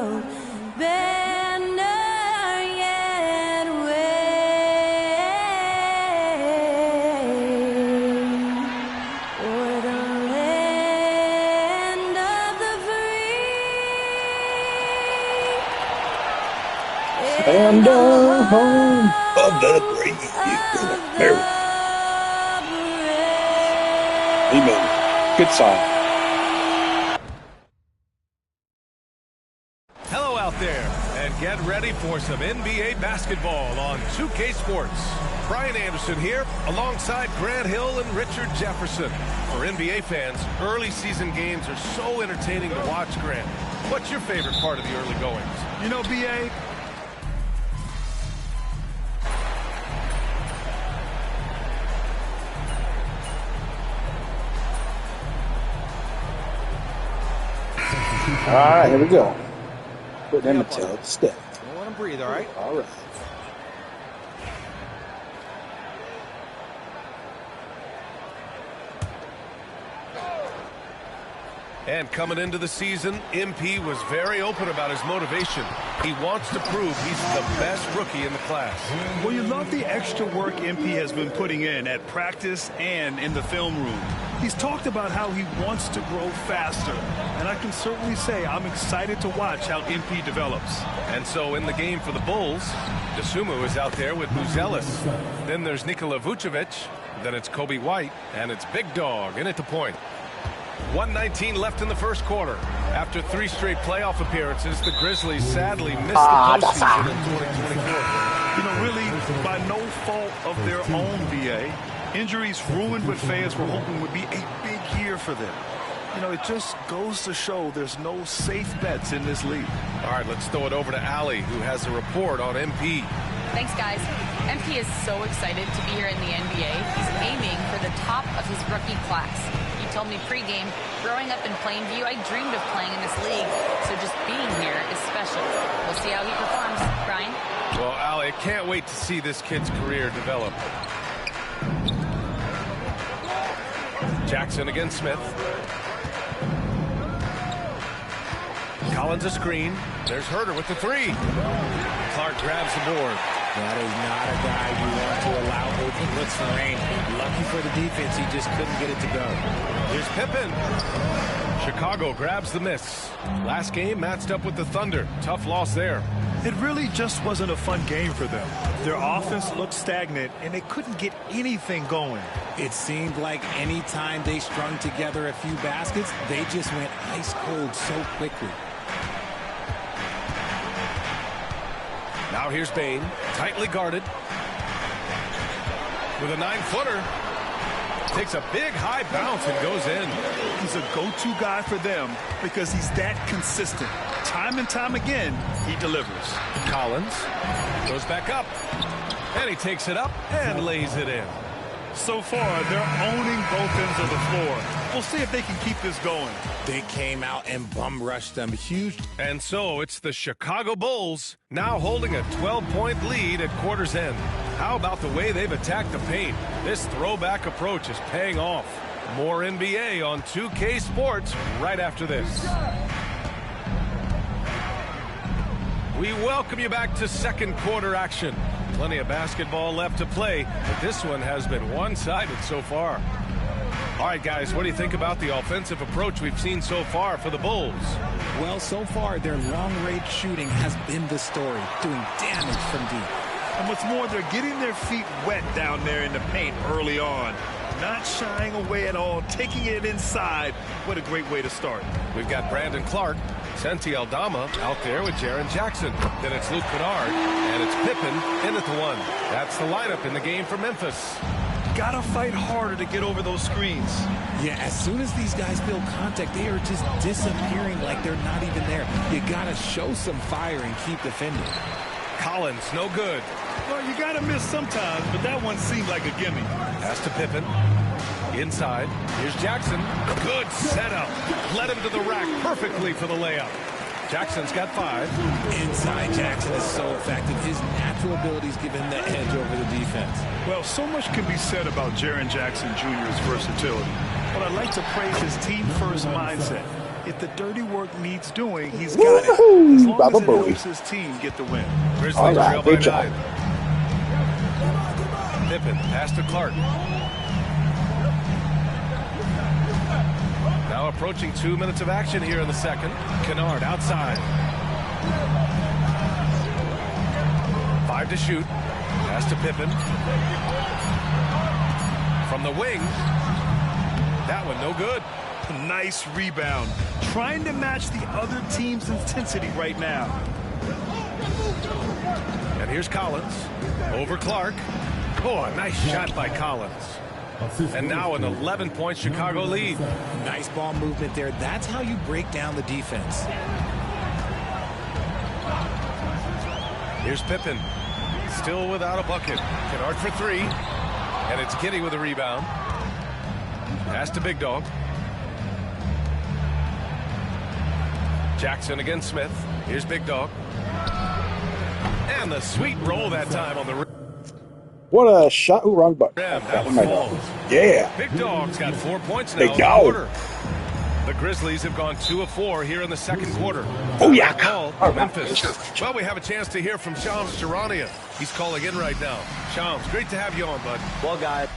road. Banner yet wave o'er the land of the free And home of the brave. Amen. Good song. Hello out there, and get ready for some NBA basketball on 2K Sports. Brian Anderson here, alongside Grant Hill and Richard Jefferson. For NBA fans, early season games are so entertaining to watch, Grant. What's your favorite part of the early goings? You know, B.A., All right, here we go. Put them to the step. Don't let them breathe, all right? All right. And coming into the season, MP was very open about his motivation. He wants to prove he's the best rookie in the class. well, you love the extra work MP has been putting in at practice and in the film room. He's talked about how he wants to grow faster, and I can certainly say I'm excited to watch how MP develops. And so in the game for the Bulls, DeSumo is out there with Buzelis. Then there's Nikola Vucevic. Then it's Kobe White, and it's Big Dog in at the point. 1:19 left in the first quarter. After 3 straight playoff appearances, the Grizzlies sadly missed the postseason in 2024. You know, really, by no fault of their own, B.A., injuries ruined what fans were hoping would be a big year for them. You know, it just goes to show there's no safe bets in this league. All right, let's throw it over to Allie, who has a report on MP. Thanks, guys. MP is so excited to be here in the NBA. He's aiming for the top of his rookie class. He told me pregame, growing up in Plainview, I dreamed of playing in this league, so just being here is special. We'll see how he performs. Brian? Well, Allie, I can't wait to see this kid's career develop. Jackson against Smith. Collins a screen. There's Herter with the 3. Clark grabs the board. That is not a guy you want to allow open looks for rain. Lucky for the defense, he just couldn't get it to go. Here's Pippen. Chicago grabs the miss. Last game matched up with the Thunder. Tough loss there. It really just wasn't a fun game for them. Their offense looked stagnant, and they couldn't get anything going. It seemed like any time they strung together a few baskets, they just went ice cold so quickly. Now here's Bane, tightly guarded. With a 9-footer. Takes a big high bounce and goes in. He's a go-to guy for them because he's that consistent. Time and time again, he delivers. Collins goes back up. And he takes it up and lays it in. So far, they're owning both ends of the floor. We'll see if they can keep this going. They came out and bum rushed them huge. And so it's the Chicago Bulls now holding a 12-point lead at quarter's end. How about the way they've attacked the paint? This throwback approach is paying off. More NBA on 2K Sports right after this. We welcome you back to second quarter action. Plenty of basketball left to play, but this one has been one-sided so far. All right, guys, what do you think about the offensive approach we've seen so far for the Bulls? Well, so far, their long-range shooting has been the story, doing damage from deep. And what's more, they're getting their feet wet down there in the paint early on. Not shying away at all, taking it inside. What a great way to start. We've got Brandon Clark, Santi Aldama out there with Jaren Jackson. Then it's Luke Kennard, and it's Pippen in at the 1. That's the lineup in the game for Memphis. Gotta fight harder to get over those screens. Yeah, as soon as these guys feel contact, they are just disappearing like they're not even there. You gotta show some fire and keep defending. Collins, no good. Well, you gotta miss sometimes, but that one seemed like a gimme. Pass to Pippen. Inside. Here's Jackson. Good setup. Led him to the rack perfectly for the layup. Jackson's got 5. Inside, Jackson is so effective. His natural abilities give him the edge over the defense. Well, so much can be said about Jaren Jackson Jr.'s versatility, but I'd like to praise his team-first mindset. If the dirty work needs doing, he's got it. As long Baba as it Booey. helps his team get the win. Grizzlies All right, trail by great job. 9. Pippen, pass to Clark. Now approaching 2 minutes of action here in the second. Kennard outside. 5 to shoot. Pass to Pippen. From the wing. That one no good. Nice rebound. Trying to match the other team's intensity right now. And here's Collins. Over Clark. Oh, a nice shot by Collins. And now an 11-point Chicago lead. Nice ball movement there. That's how you break down the defense. Here's Pippen. Still without a bucket. Kennard for 3. And it's Kinney with a rebound. Pass to Big Dog. Jackson against Smith. Here's Big Dog. And the sweet roll that time on the rim. What a shot. Ooh, wrong button. That Oh one my falls. God. Yeah. Big Dog's got 4 points now Big in the Dog. quarter. The Grizzlies have gone 2 of 4 here in the second quarter. Oh, yeah. Call All right. Memphis. Well, we have a chance to hear from Shams Charania. He's calling in right now. Shams, great to have you on, bud. Well, guys,